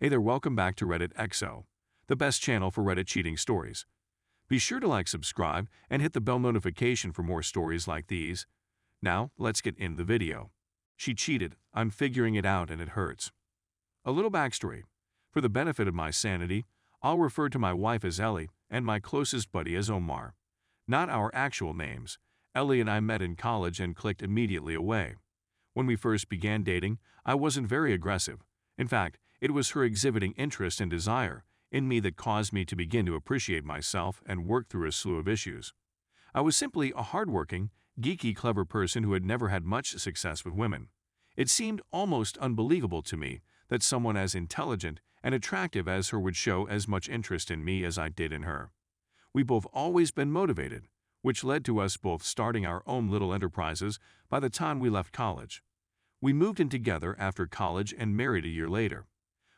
Hey there, welcome back to Reddit XO, the best channel for Reddit cheating stories. Be sure to like, subscribe, and hit the bell notification for more stories like these. Now, let's get into the video. She cheated, I'm figuring it out and it hurts. A little backstory. For the benefit of my sanity, I'll refer to my wife as Ellie and my closest buddy as Omar. Not our actual names. Ellie and I met in college and clicked immediately away. When we first began dating, I wasn't very aggressive. In fact, it was her exhibiting interest and desire in me that caused me to begin to appreciate myself and work through a slew of issues. I was simply a hardworking, geeky, clever person who had never had much success with women. It seemed almost unbelievable to me that someone as intelligent and attractive as her would show as much interest in me as I did in her. We both always been motivated, which led to us both starting our own little enterprises by the time we left college. We moved in together after college and married a year later.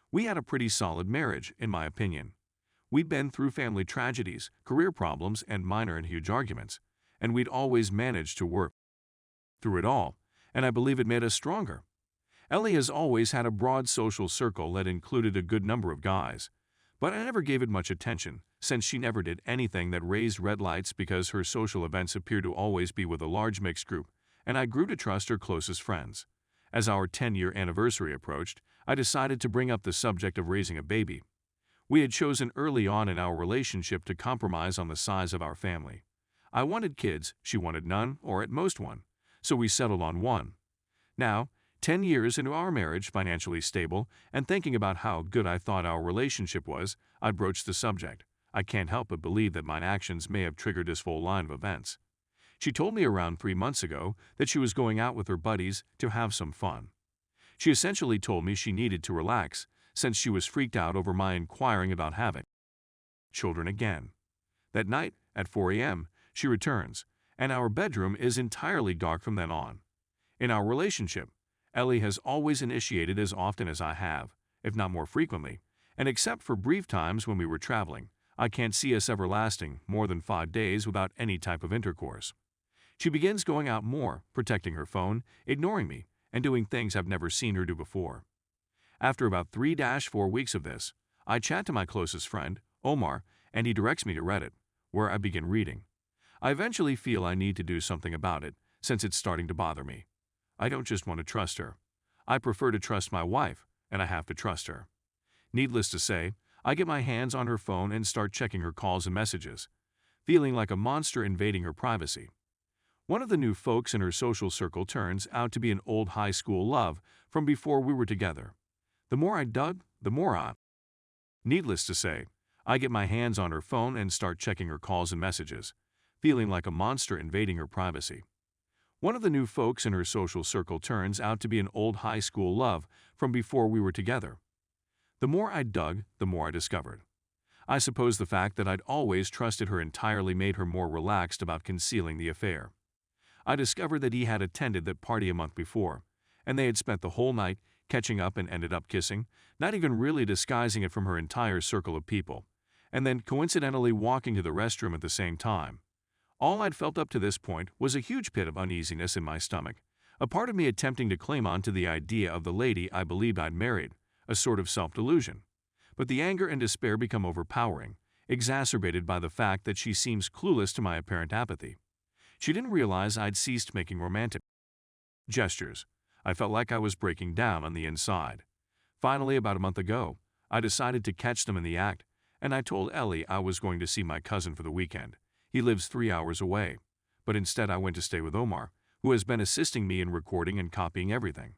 We had a pretty solid marriage, in my opinion. We'd been through family tragedies, career problems, and minor and huge arguments, and we'd always managed to work through it all, and I believe it made us stronger. Ellie has always had a broad social circle that included a good number of guys, but I never gave it much attention, since she never did anything that raised red lights because her social events appeared to always be with a large mixed group, and I grew to trust her closest friends. As our 10-year anniversary approached, I decided to bring up the subject of raising a baby. We had chosen early on in our relationship to compromise on the size of our family. I wanted kids, she wanted none, or at most one, so we settled on one. Now, 10 years into our marriage, financially stable, and thinking about how good I thought our relationship was, I broached the subject. I can't help but believe that my actions may have triggered this whole line of events. She told me around 3 months ago that she was going out with her buddies to have some fun. She essentially told me she needed to relax, since she was freaked out over my inquiring about having children again. That night, at 4 a.m., she returns, and our bedroom is entirely dark from then on. In our relationship, Ellie has always initiated as often as I have, if not more frequently, and except for brief times when we were traveling, I can't see us ever lasting more than 5 days without any type of intercourse. She begins going out more, protecting her phone, ignoring me, and doing things I've never seen her do before. After about 3-4 weeks of this, I chat to my closest friend, Omar, and he directs me to Reddit, where I begin reading. I eventually feel I need to do something about it, since it's starting to bother me. I don't just want to trust her. I prefer to trust my wife, and I have to trust her. Needless to say, I get my hands on her phone and start checking her calls and messages, feeling like a monster invading her privacy. One of the new folks in her social circle turns out to be an old high school love from before we were together. The more I dug, the more I... Needless to say, I get my hands on her phone and start checking her calls and messages, feeling like a monster invading her privacy. One of the new folks in her social circle turns out to be an old high school love from before we were together. The more I dug, the more I discovered. I suppose the fact that I'd always trusted her entirely made her more relaxed about concealing the affair. I discovered that he had attended that party a month before, and they had spent the whole night catching up and ended up kissing, not even really disguising it from her entire circle of people, and then coincidentally walking to the restroom at the same time. All I'd felt up to this point was a huge pit of uneasiness in my stomach, a part of me attempting to cling on to the idea of the lady I believed I'd married, a sort of self-delusion. But the anger and despair become overpowering, exacerbated by the fact that she seems clueless to my apparent apathy. She didn't realize I'd ceased making romantic gestures. I felt like I was breaking down on the inside. Finally, about a month ago, I decided to catch them in the act, and I told Ellie I was going to see my cousin for the weekend. He lives 3 hours away, but instead I went to stay with Omar, who has been assisting me in recording and copying everything.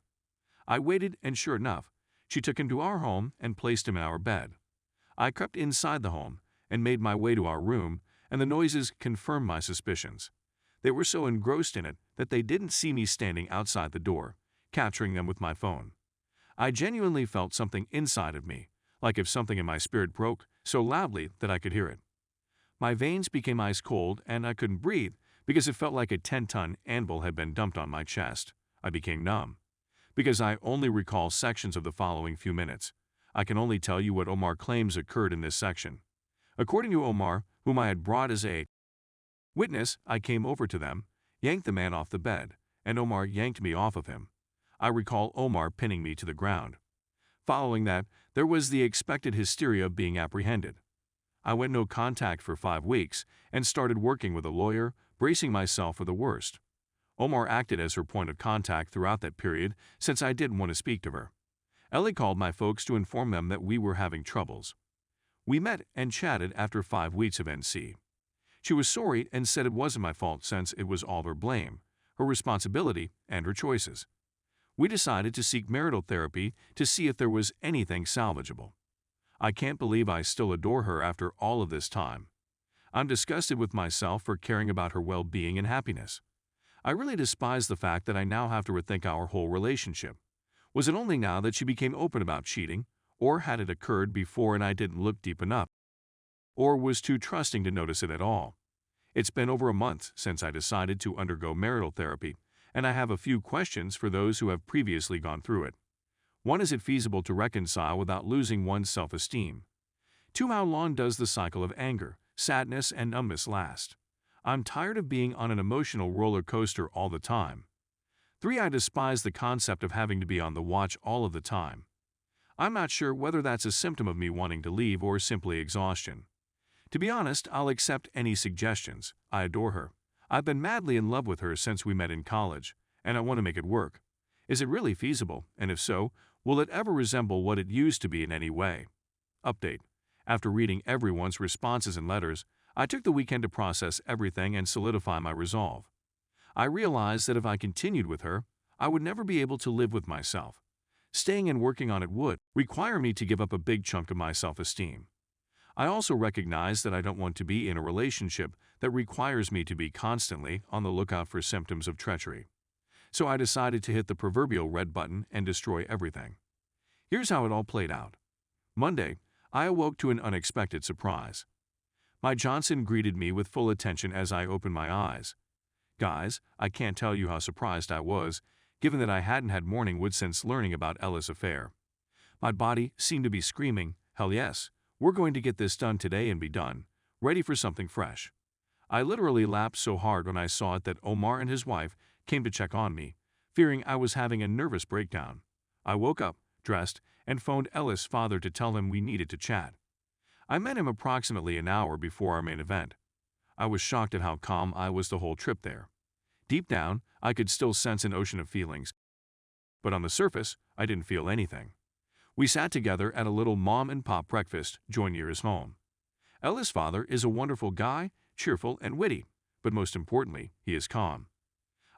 I waited, and sure enough, she took him to our home and placed him in our bed. I crept inside the home and made my way to our room, and the noises confirmed my suspicions. They were so engrossed in it that they didn't see me standing outside the door, capturing them with my phone. I genuinely felt something inside of me, like if something in my spirit broke so loudly that I could hear it. My veins became ice cold and I couldn't breathe because it felt like a 10-ton anvil had been dumped on my chest. I became numb. Because I only recall sections of the following few minutes, I can only tell you what Omar claims occurred in this section. According to Omar, whom I had brought as a witness, I came over to them, yanked the man off the bed, and Omar yanked me off of him. I recall Omar pinning me to the ground. Following that, there was the expected hysteria of being apprehended. I went no contact for 5 weeks and started working with a lawyer, bracing myself for the worst. Omar acted as her point of contact throughout that period since I didn't want to speak to her. Ellie called my folks to inform them that we were having troubles. We met and chatted after 5 weeks of NC. She was sorry and said it wasn't my fault since it was all her blame, her responsibility, and her choices. We decided to seek marital therapy to see if there was anything salvageable. I can't believe I still adore her after all of this time. I'm disgusted with myself for caring about her well-being and happiness. I really despise the fact that I now have to rethink our whole relationship. Was it only now that she became open about cheating, or had it occurred before and I didn't look deep enough, or was too trusting to notice it at all? It's been over a month since I decided to undergo marital therapy, and I have a few questions for those who have previously gone through it. 1. Is it feasible to reconcile without losing one's self-esteem? 2. How long does the cycle of anger, sadness, and numbness last? I'm tired of being on an emotional roller coaster all the time. 3. I despise the concept of having to be on the watch all of the time. I'm not sure whether that's a symptom of me wanting to leave or simply exhaustion. To be honest, I'll accept any suggestions. I adore her. I've been madly in love with her since we met in college, and I want to make it work. Is it really feasible, and if so, will it ever resemble what it used to be in any way? Update. After reading everyone's responses and letters, I took the weekend to process everything and solidify my resolve. I realized that if I continued with her, I would never be able to live with myself. Staying and working on it would require me to give up a big chunk of my self-esteem. I also recognize that I don't want to be in a relationship that requires me to be constantly on the lookout for symptoms of treachery. So I decided to hit the proverbial red button and destroy everything. Here's how it all played out. Monday, I awoke to an unexpected surprise. My Johnson greeted me with full attention as I opened my eyes. Guys, I can't tell you how surprised I was, given that I hadn't had morning wood since learning about Ella's affair. My body seemed to be screaming, hell yes, we're going to get this done today and be done, ready for something fresh. I literally laughed so hard when I saw it that Omar and his wife came to check on me, fearing I was having a nervous breakdown. I woke up, dressed, and phoned Ella's father to tell him we needed to chat. I met him approximately an hour before our main event. I was shocked at how calm I was the whole trip there. Deep down, I could still sense an ocean of feelings, but on the surface, I didn't feel anything. We sat together at a little mom-and-pop breakfast joined near his home. Ella's father is a wonderful guy, cheerful and witty, but most importantly, he is calm.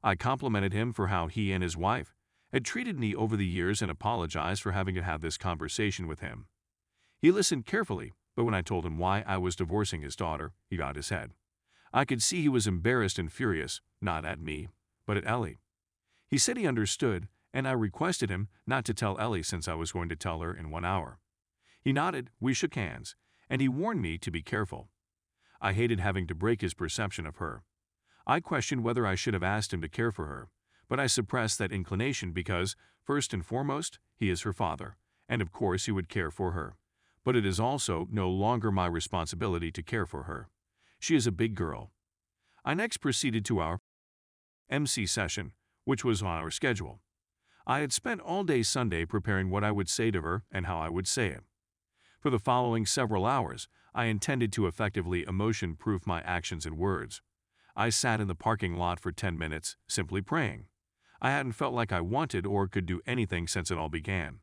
I complimented him for how he and his wife had treated me over the years and apologized for having to have this conversation with him. He listened carefully, but when I told him why I was divorcing his daughter, he got his head. I could see he was embarrassed and furious, not at me, but at Ellie. He said he understood, and I requested him not to tell Ellie since I was going to tell her in 1 hour. He nodded, we shook hands, and he warned me to be careful. I hated having to break his perception of her. I questioned whether I should have asked him to care for her, but I suppressed that inclination because, first and foremost, he is her father, and of course he would care for her. But it is also no longer my responsibility to care for her. She is a big girl. I next proceeded to our MC session, which was on our schedule. I had spent all day Sunday preparing what I would say to her and how I would say it. For the following several hours, I intended to effectively emotion-proof my actions and words. I sat in the parking lot for 10 minutes, simply praying. I hadn't felt like I wanted or could do anything since it all began.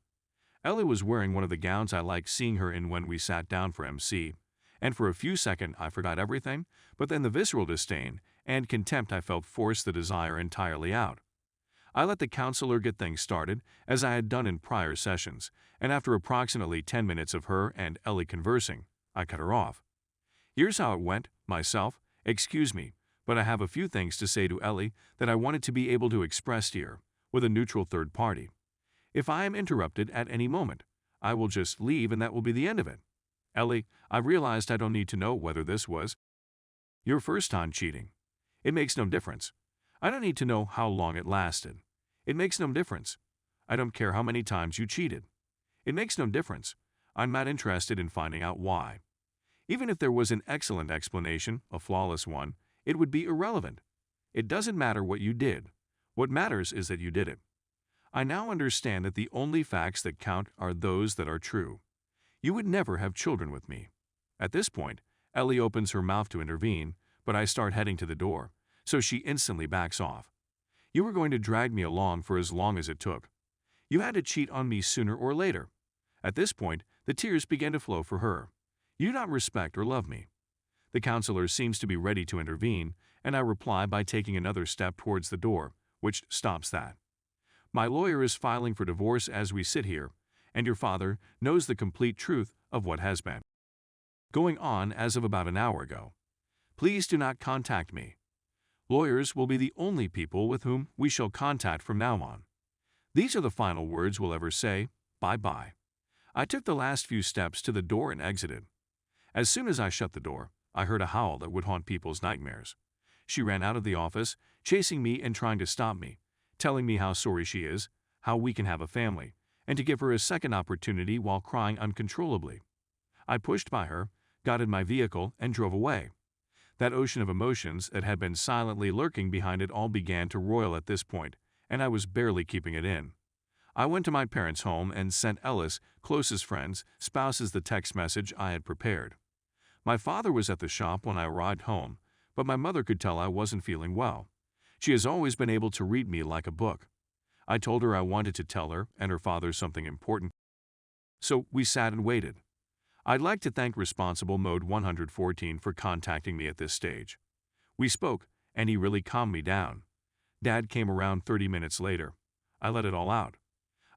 Ellie was wearing one of the gowns I liked seeing her in when we sat down for MC, and for a few seconds I forgot everything, but then the visceral disdain and contempt I felt forced the desire entirely out. I let the counselor get things started, as I had done in prior sessions, and after approximately 10 minutes of her and Ellie conversing, I cut her off. Here's how it went, myself, excuse me, but I have a few things to say to Ellie that I wanted to be able to express here, with a neutral third party. If I am interrupted at any moment, I will just leave and that will be the end of it. Ellie, I realized I don't need to know whether this was your first time cheating. It makes no difference. I don't need to know how long it lasted. It makes no difference. I don't care how many times you cheated. It makes no difference. I'm not interested in finding out why. Even if there was an excellent explanation, a flawless one, it would be irrelevant. It doesn't matter what you did. What matters is that you did it. I now understand that the only facts that count are those that are true. You would never have children with me. At this point, Ellie opens her mouth to intervene, but I start heading to the door, so she instantly backs off. You were going to drag me along for as long as it took. You had to cheat on me sooner or later. At this point, the tears began to flow for her. You do not respect or love me. The counselor seems to be ready to intervene, and I reply by taking another step towards the door, which stops that. My lawyer is filing for divorce as we sit here, and your father knows the complete truth of what has been going on as of about an hour ago. Please do not contact me. Lawyers will be the only people with whom we shall contact from now on. These are the final words we'll ever say. Bye-bye. I took the last few steps to the door and exited. As soon as I shut the door, I heard a howl that would haunt people's nightmares. She ran out of the office, chasing me and trying to stop me, telling me how sorry she is, how we can have a family, and to give her a second opportunity while crying uncontrollably. I pushed by her, got in my vehicle, and drove away. That ocean of emotions that had been silently lurking behind it all began to roil at this point, and I was barely keeping it in. I went to my parents' home and sent Ellis, closest friends, spouses the text message I had prepared. My father was at the shop when I arrived home, but my mother could tell I wasn't feeling well. She has always been able to read me like a book. I told her I wanted to tell her and her father something important. So we sat and waited. I'd like to thank Responsible Mode 114 for contacting me at this stage. We spoke, and he really calmed me down. Dad came around 30 minutes later. I let it all out.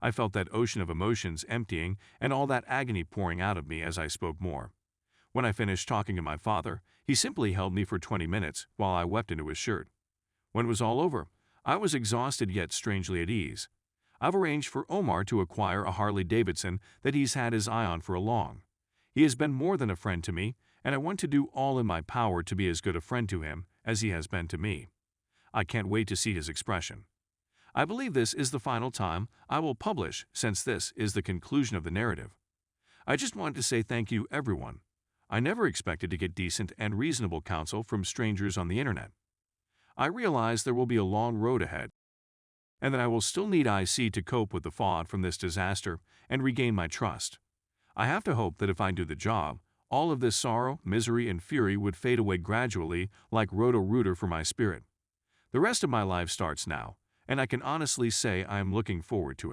I felt that ocean of emotions emptying and all that agony pouring out of me as I spoke more. When I finished talking to my father, he simply held me for 20 minutes while I wept into his shirt. When it was all over, I was exhausted yet strangely at ease. I've arranged for Omar to acquire a Harley-Davidson that he's had his eye on for long. He has been more than a friend to me, and I want to do all in my power to be as good a friend to him as he has been to me. I can't wait to see his expression. I believe this is the final time I will publish since this is the conclusion of the narrative. I just wanted to say thank you, everyone. I never expected to get decent and reasonable counsel from strangers on the internet. I realize there will be a long road ahead, and that I will still need IC to cope with the fallout from this disaster and regain my trust. I have to hope that if I do the job, all of this sorrow, misery, and fury would fade away gradually like Roto-Rooter for my spirit. The rest of my life starts now, and I can honestly say I am looking forward to it.